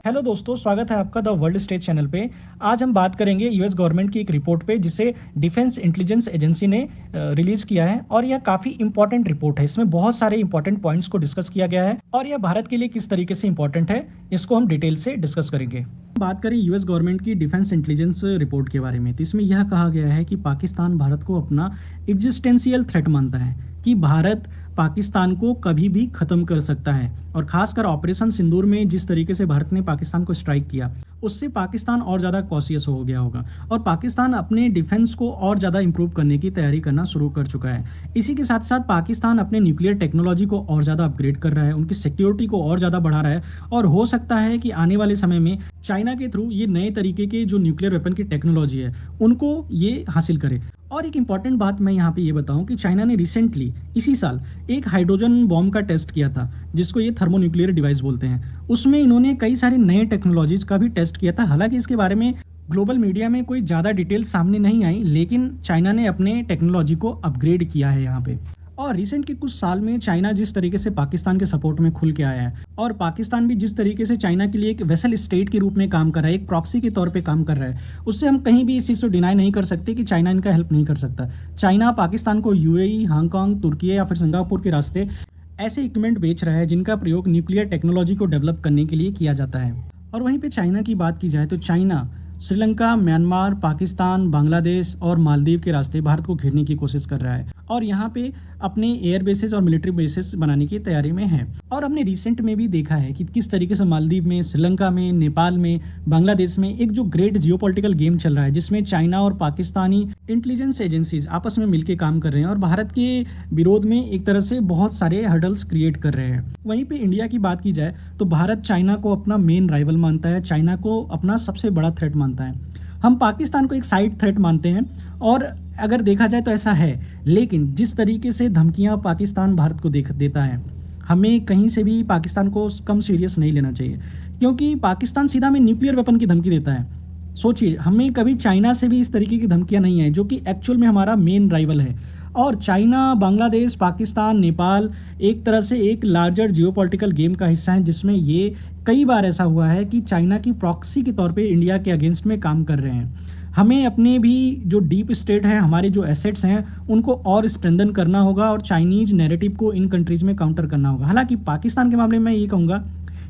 Hello दोस्तों, स्वागत है आपका द वर्ल्ड स्टेज चैनल पे। आज हम बात करेंगे यूएस गवर्नमेंट की एक रिपोर्ट पे जिसे डिफेंस इंटेलिजेंस एजेंसी ने रिलीज किया है और यह काफी इंपॉर्टेंट रिपोर्ट है। इसमें बहुत सारे इंपॉर्टेंट पॉइंट्स को डिस्कस किया गया है और यह भारत के लिए किस तरीके से इंपॉर्टेंट है इसको हम डिटेल से डिस्कस करेंगे। बात करें यूएस गवर्नमेंट की डिफेंस इंटेलिजेंस रिपोर्ट के बारे में, तो इसमें यह कहा गया है कि पाकिस्तान भारत को अपना एग्जिस्टेंशियल थ्रेट मानता है कि भारत पाकिस्तान को कभी भी खत्म कर सकता है। और खासकर ऑपरेशन सिंदूर में जिस तरीके से भारत ने पाकिस्तान को स्ट्राइक किया, उससे पाकिस्तान और ज़्यादा कॉशियस हो गया होगा और पाकिस्तान अपने डिफेंस को और ज़्यादा इंप्रूव करने की तैयारी करना शुरू कर चुका है। इसी के साथ साथ पाकिस्तान अपने न्यूक्लियर टेक्नोलॉजी को और ज़्यादा अपग्रेड कर रहा है, उनकी सिक्योरिटी को और ज़्यादा बढ़ा रहा है और हो सकता है कि आने वाले समय में चाइना के थ्रू ये नए तरीके के जो न्यूक्लियर वेपन की टेक्नोलॉजी है उनको ये हासिल करे। और एक इंपॉर्टेंट बात मैं यहाँ पे ये बताऊं कि चाइना ने रिसेंटली इसी साल एक हाइड्रोजन बॉम्ब का टेस्ट किया था, जिसको ये थर्मोन्यूक्लियर डिवाइस बोलते हैं। उसमें इन्होंने कई सारे नए टेक्नोलॉजीज का भी टेस्ट किया था। हालांकि इसके बारे में ग्लोबल मीडिया में कोई ज़्यादा डिटेल सामने नहीं आई, लेकिन चाइना ने अपने टेक्नोलॉजी को अपग्रेड किया है यहाँ पे। और रिसेंट के कुछ साल में चाइना जिस तरीके से पाकिस्तान के सपोर्ट में खुल के आया है और पाकिस्तान भी जिस तरीके से चाइना के लिए एक वेसल स्टेट के रूप में काम कर रहा है, एक प्रॉक्सी के तौर पे काम कर रहा है, उससे हम कहीं भी इस चीज़ को डिनाई नहीं कर सकते कि चाइना इनका हेल्प नहीं कर सकता। चाइना पाकिस्तान को यूएई, हांगकांग, तुर्की या फिर सिंगापुर के रास्ते ऐसे इक्विपमेंट बेच रहा है जिनका प्रयोग न्यूक्लियर टेक्नोलॉजी को डेवलप करने के लिए किया जाता है। और वहीं पे चाइना की बात की जाए तो चाइना श्रीलंका, म्यांमार, पाकिस्तान, बांग्लादेश और मालदीव के रास्ते भारत को घेरने की कोशिश कर रहा है और यहाँ पे अपने एयर बेसेस और मिलिट्री बेसेस बनाने की तैयारी में है। और हमने रिसेंट में भी देखा है कि किस तरीके से मालदीव में, श्रीलंका में, नेपाल में, बांग्लादेश में एक जो ग्रेट जियोपॉलिटिकल गेम चल रहा है जिसमें चाइना और पाकिस्तानी इंटेलिजेंस एजेंसीज आपस में मिलकर काम कर रहे हैं और भारत के विरोध में एक तरह से बहुत सारे हर्डल्स क्रिएट कर रहे हैं। वहीं पे इंडिया की बात की जाए तो भारत चाइना को अपना मेन राइवल मानता है, चाइना को अपना सबसे बड़ा थ्रेट मानता है। हम पाकिस्तान को एक साइड थ्रेट मानते हैं और अगर देखा जाए तो ऐसा है, लेकिन जिस तरीके से धमकियां पाकिस्तान भारत को देता है, हमें कहीं से भी पाकिस्तान को कम सीरियस नहीं लेना चाहिए, क्योंकि पाकिस्तान सीधा हमें न्यूक्लियर वेपन की धमकी देता है। सोचिए, हमें कभी चाइना से भी इस तरीके की धमकियां नहीं आई जो कि एक्चुअल में हमारा मेन राइवल है। और चाइना, बांग्लादेश, पाकिस्तान, नेपाल एक तरह से एक लार्जर जियोपॉलिटिकल गेम का हिस्सा है जिसमें ये कई बार ऐसा हुआ है कि चाइना की प्रॉक्सी के तौर पे इंडिया के अगेंस्ट में काम कर रहे हैं। हमें अपने भी जो डीप स्टेट है, हमारे जो एसेट्स हैं, उनको और स्ट्रेंथन करना होगा और चाइनीज नैरेटिव को इन कंट्रीज में काउंटर करना होगा। हालांकि पाकिस्तान के मामले में मैं ये कहूँगा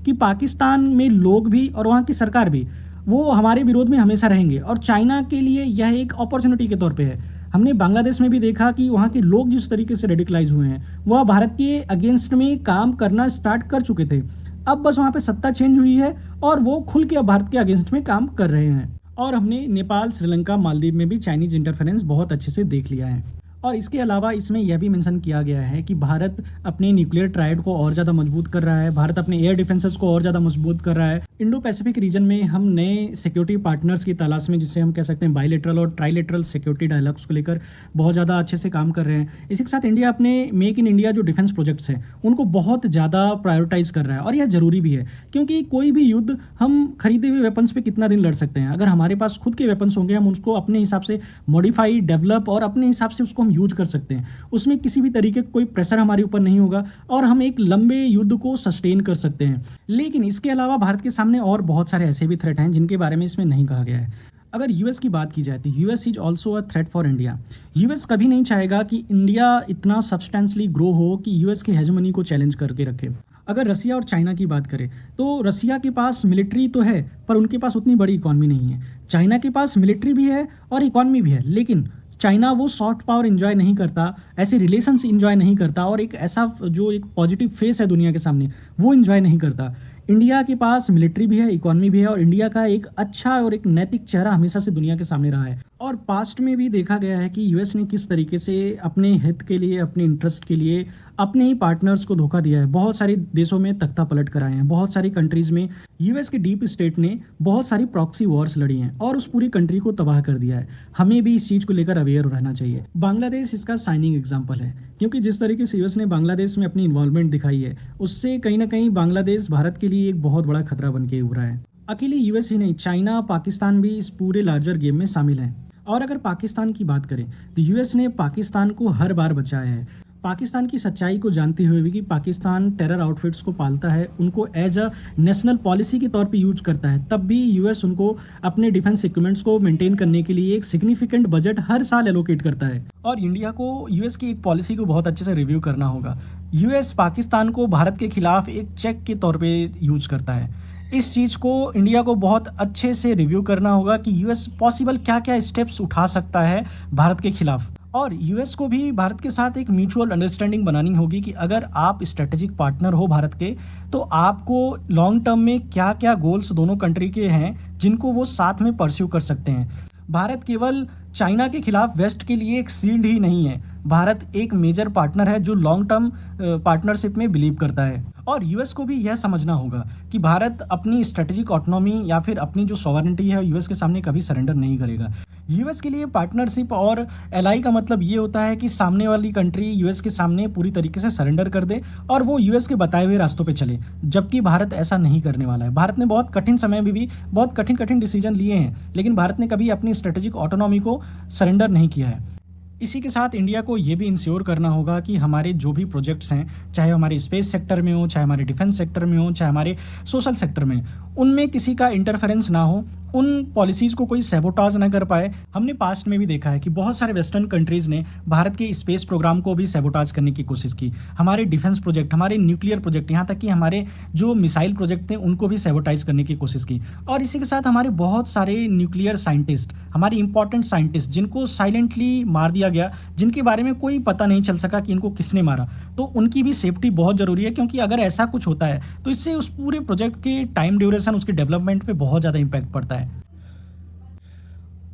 कि पाकिस्तान में लोग भी और वहाँ की सरकार भी वो हमारे विरोध में हमेशा रहेंगे और चाइना के लिए यह एक अपॉर्चुनिटी के तौर पे है। हमने बांग्लादेश में भी देखा कि वहाँ के लोग जिस तरीके से रेडिकलाइज हुए हैं, वह भारत के अगेंस्ट में काम करना स्टार्ट कर चुके थे। अब बस वहाँ पे सत्ता चेंज हुई है और वो खुल के अब भारत के अगेंस्ट में काम कर रहे हैं। और हमने नेपाल, श्रीलंका, मालदीव में भी चाइनीज इंटरफेरेंस बहुत अच्छे से देख लिया है। और इसके अलावा इसमें यह भी मेंशन किया गया है कि भारत अपने न्यूक्लियर ट्रायड को और ज़्यादा मजबूत कर रहा है, भारत अपने एयर डिफेंसेस को और ज़्यादा मजबूत कर रहा है। इंडो पैसिफिक रीजन में हम नए सिक्योरिटी पार्टनर्स की तलाश में, जिसे हम कह सकते हैं बायलेटरल और ट्राइलेटरल सिक्योरिटी डायलॉग्स को लेकर बहुत ज़्यादा अच्छे से काम कर रहे हैं। इसी के साथ इंडिया अपने मेक इन इंडिया जो डिफेंस प्रोजेक्ट्स हैं उनको बहुत ज़्यादा प्रायोरिटाइज कर रहा है और यह ज़रूरी भी है, क्योंकि कोई भी युद्ध हम खरीदे हुए वेपन्स पे कितना दिन लड़ सकते हैं। अगर हमारे पास खुद के वेपन्स होंगे, हम उसको अपने हिसाब से मॉडिफाई, डेवलप और अपने हिसाब से उसको हम यूज कर सकते हैं। उसमें किसी भी तरीके का कोई प्रेशर हमारे ऊपर नहीं होगा और हम एक लंबे युद्ध को सस्टेन कर सकते हैं। लेकिन इसके अलावा भारत के सामने और बहुत सारे ऐसे भी थ्रेट हैं जिनके बारे में इसमें नहीं कहा गया है। अगर यूएस की बात की जाए तो US is also a threat for India. US कभी नहीं चाहेगा कि इंडिया इतना सब्सटेंशली ग्रो हो कि यूएस की हेजमनी को चैलेंज करके रखे। अगर रसिया और चाइना की बात करें तो रसिया के पास मिलिट्री तो है पर उनके पास उतनी बड़ी इकॉनमी नहीं है। चाइना के पास मिलिट्री भी है और इकॉनमी भी है, लेकिन चाइना वो सॉफ्ट पावर एंजॉय नहीं करता, ऐसे रिलेशंस एंजॉय नहीं करता और एक ऐसा जो एक पॉजिटिव फेस है दुनिया के सामने वो एंजॉय नहीं करता। इंडिया के पास मिलिट्री भी है, इकॉनमी भी है और इंडिया का एक अच्छा और एक नैतिक चेहरा हमेशा से दुनिया के सामने रहा है। और पास्ट में भी देखा गया है कि यूएस ने किस तरीके से अपने हित के लिए, अपने इंटरेस्ट के लिए अपने ही पार्टनर्स को धोखा दिया है। बहुत सारे देशों में तख्ता पलट कराए हैं, बहुत सारी कंट्रीज में यूएस के डीप स्टेट ने बहुत सारी प्रॉक्सी वॉर्स लड़ी हैं और उस पूरी कंट्री को तबाह कर दिया है। हमें भी इस चीज को लेकर अवेयर रहना चाहिए। बांग्लादेश इसका साइनिंग एग्जाम्पल है, क्योंकि जिस तरीके से यूएस ने बांग्लादेश में अपनी इन्वॉल्वमेंट दिखाई है, उससे कहीं ना कहीं बांग्लादेश भारत के लिए एक बहुत बड़ा खतरा बन के उभरा है। अकेले यूएस ही नहीं, चाइना, पाकिस्तान भी इस पूरे लार्जर गेम में शामिल है। और अगर पाकिस्तान की बात करें तो यूएस ने पाकिस्तान को हर बार बचाया है। पाकिस्तान की सच्चाई को जानते हुए भी कि पाकिस्तान टेरर आउटफिट्स को पालता है, उनको एज अ नेशनल पॉलिसी के तौर पे यूज करता है, तब भी यूएस उनको अपने डिफेंस इक्विपमेंट्स को मेंटेन करने के लिए एक सिग्निफिकेंट बजट हर साल एलोकेट करता है। और इंडिया को यूएस की एक पॉलिसी को बहुत अच्छे से रिव्यू करना होगा। यूएस पाकिस्तान को भारत के खिलाफ एक चेक के तौर पे यूज करता है। इस चीज़ को इंडिया को बहुत अच्छे से रिव्यू करना होगा कि यूएस पॉसिबल क्या क्या स्टेप्स उठा सकता है भारत के खिलाफ। और यूएस को भी भारत के साथ एक म्यूचुअल अंडरस्टैंडिंग बनानी होगी कि अगर आप स्ट्रेटेजिक पार्टनर हो भारत के, तो आपको लॉन्ग टर्म में क्या क्या गोल्स दोनों कंट्री के हैं जिनको वो साथ में परस्यू कर सकते हैं। भारत केवल चाइना के खिलाफ वेस्ट के लिए एक शील्ड ही नहीं है, भारत एक मेजर पार्टनर है जो लॉन्ग टर्म पार्टनरशिप में बिलीव करता है। और यूएस को भी यह समझना होगा कि भारत अपनी स्ट्रेटेजिक ऑटोनॉमी या फिर अपनी जो सॉवरेनिटी है यूएस के सामने कभी सरेंडर नहीं करेगा। यूएस के लिए पार्टनरशिप और एलाई का मतलब ये होता है कि सामने वाली कंट्री यूएस के सामने पूरी तरीके से सरेंडर कर दे और वो यूएस के बताए हुए रास्तों पे चले, जबकि भारत ऐसा नहीं करने वाला है। भारत ने बहुत कठिन समय में भी बहुत कठिन डिसीजन लिए हैं, लेकिन भारत ने कभी अपनी स्ट्रेटेजिक ऑटोनॉमी को सरेंडर नहीं किया है। इसी के साथ इंडिया को ये भी इंश्योर करना होगा कि हमारे जो भी प्रोजेक्ट्स हैं, चाहे हमारे स्पेस सेक्टर में हो, चाहे हमारे डिफेंस सेक्टर में हो, चाहे हमारे सोशल सेक्टर में, उनमें किसी का इंटरफेरेंस ना हो, उन पॉलिसीज़ को कोई सैबोटाज ना कर पाए। हमने पास्ट में भी देखा है कि बहुत सारे वेस्टर्न कंट्रीज़ ने भारत के स्पेस प्रोग्राम को भी सैबोटाज करने की कोशिश की। हमारे डिफेंस प्रोजेक्ट, हमारे न्यूक्लियर प्रोजेक्ट, यहाँ तक कि हमारे जो मिसाइल प्रोजेक्ट थे उनको भी सैबोटाइज करने की कोशिश की। और इसी के साथ हमारे बहुत सारे न्यूक्लियर साइंटिस्ट, हमारे इंपॉर्टेंट साइंटिस्ट जिनको साइलेंटली मार दिया गया, जिनके बारे में कोई पता नहीं चल सका कि इनको किसने मारा, तो उनकी भी सेफ्टी बहुत ज़रूरी है, क्योंकि अगर ऐसा कुछ होता है तो इससे उस पूरे प्रोजेक्ट के टाइम ड्यूरेशन, उसके डेवलपमेंट पे बहुत ज़्यादा इंपैक्ट पड़ता है।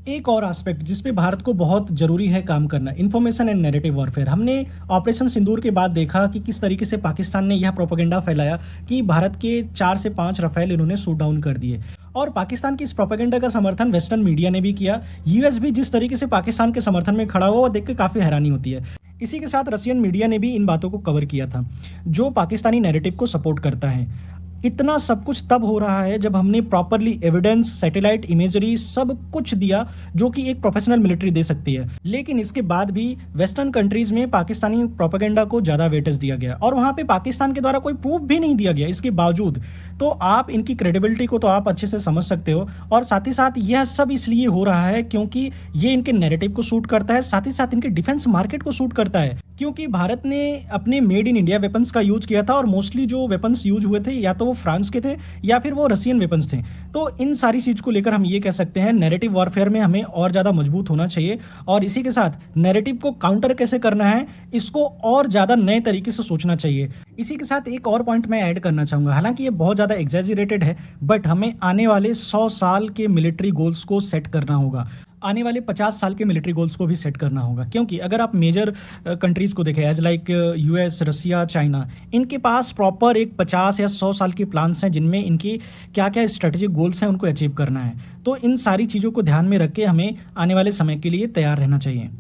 एक और एस्पेक्ट जिस पे भारत को बहुत जरूरी है काम करना, इंफॉर्मेशन एंड नैरेटिव वॉरफेयर। हमने ऑपरेशन सिंदूर के बाद देखा कि किस तरीके से पाकिस्तान ने यह प्रोपेगेंडा फैलाया कि भारत के 4 से 5 रफेल इन्होंने शूट डाउन कर दिए। और पाकिस्तान की इस प्रोपेगेंडा का समर्थन वेस्टर्न मीडिया ने भी किया। यूएस भी जिस तरीके से पाकिस्तान के समर्थन में खड़ा हुआ, वो देख के काफ़ी हैरानी होती है। इसी के साथ रशियन मीडिया ने भी इन बातों को कवर किया था, जो पाकिस्तानी नैरेटिव को सपोर्ट करता है। इतना सब कुछ तब हो रहा है जब हमने प्रॉपरली एविडेंस, सैटेलाइट इमेजरी सब कुछ दिया, जो कि एक प्रोफेशनल मिलिट्री दे सकती है। लेकिन इसके बाद भी वेस्टर्न कंट्रीज में पाकिस्तानी प्रोपेगेंडा को ज़्यादा वेटेज दिया गया और वहाँ पे पाकिस्तान के द्वारा कोई प्रूफ भी नहीं दिया गया इसके बावजूद। तो आप इनकी क्रेडिबिलिटी को तो आप अच्छे से समझ सकते हो। और साथ ही साथ यह सब इसलिए हो रहा है क्योंकि ये इनके नैरेटिव को सूट करता है, साथ ही साथ इनके डिफेंस मार्केट को सूट करता है। क्योंकि भारत ने अपने मेड इन इंडिया वेपन्स का यूज किया था और मोस्टली जो वेपन्स यूज हुए थे या तो वो फ्रांस के थे या फिर वो रशियन वेपन्स थे। तो इन सारी चीज को लेकर हम ये कह सकते हैं नैरेटिव वॉरफेयर में हमें और ज्यादा मजबूत होना चाहिए। और इसी के साथ नैरेटिव को काउंटर कैसे करना है, इसको और ज्यादा नए तरीके से सोचना चाहिए। इसी के साथ एक और पॉइंट मैं ऐड करना चाहूंगा, हालांकि ये बहुत ज्यादा एग्जैजरेटेड है, बट हमें आने वाले 100 साल के मिलिट्री गोल्स को सेट करना होगा, आने वाले 50 साल के मिलिट्री गोल्स को भी सेट करना होगा। क्योंकि अगर आप मेजर कंट्रीज को देखें एज लाइक यूएस, रसिया, चाइना, इनके पास प्रॉपर एक 50 या 100 साल के प्लान्स हैं जिनमें इनकी क्या क्या स्ट्रेटेजिक गोल्स हैं उनको अचीव करना है। तो इन सारी चीज़ों को ध्यान में रख के हमें आने वाले समय के लिए तैयार रहना चाहिए।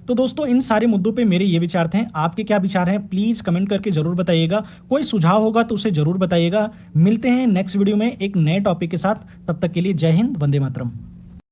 तो दोस्तों, इन सारे मुद्दों पे मेरे ये विचार थे। आपके क्या विचार हैं प्लीज़ कमेंट करके ज़रूर बताइएगा। कोई सुझाव होगा तो उसे ज़रूर बताइएगा। मिलते हैं नेक्स्ट वीडियो में एक नए टॉपिक के साथ। तब तक के लिए जय हिंद, वंदे मातरम।